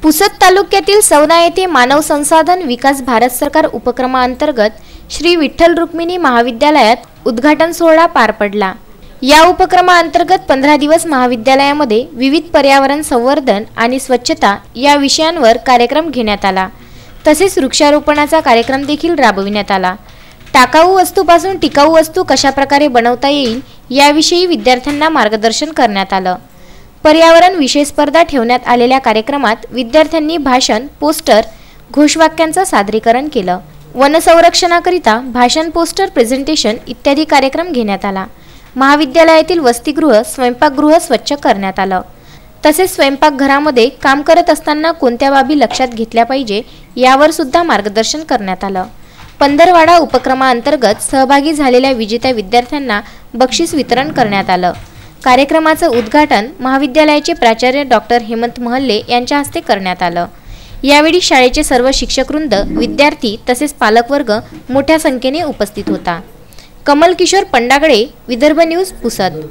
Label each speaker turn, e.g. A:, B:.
A: पुसद तालुक्यातील सवना येथे मानव संसाधन विकास भारत सरकार उपक्रमांतर्गत श्री विठ्ठल रुक्मिणी महाविद्यालयात उद्घाटन सोहळा पार पडला। या उपक्रमांतर्गत 15 दिवस महाविद्यालयामध्ये विविध पर्यावरण संवर्धन आणि स्वच्छता या विषयांवर कार्यक्रम घेण्यात आला। तसेच वृक्षारोपणाचा कार्यक्रम देखील राबविण्यात आला। टाकाऊ वस्तूपासून टिकाऊ वस्तू कशा प्रकारे बनवता येईल याविषयी विद्यार्थ्यांना मार्गदर्शन करण्यात आलं। पर्यावरण विषय स्पर्धा ठेवण्यात आलेल्या कार्यक्रमात विद्यार्थ्यांनी भाषण, पोस्टर, घोषवाक्यांचं सादरीकरण केलं। वन संरक्षणाकरिता भाषण, पोस्टर, प्रेझेंटेशन इत्यादी कार्यक्रम घेण्यात आला। महाविद्यालयातील वसतिगृह, स्वयंपाकगृह स्वच्छ करण्यात आलं। तसेच स्वयंपाकघरामध्ये काम करत असताना कोणत्या बाबी लक्षात घेतल्या पाहिजे यावर सुद्धा मार्गदर्शन करण्यात आलं। पंधरवाडा उपक्रमांतर्गत सहभागी झालेल्या विजेत्या विद्यार्थ्यांना बक्षीस वितरण करण्यात आलं। कार्यक्रमाचं उद्घाटन महाविद्यालयाचे प्राचार्य डॉक्टर हेमंत महल्ले यांच्या हस्ते करण्यात आलं। यावेळी शाळेचे सर्व शिक्षकवृंद, विद्यार्थी तसेच पालकवर्ग मोठ्या संख्येने उपस्थित होता। कमल किशोर पंडागळे, विदर्भ न्यूज, पुसद।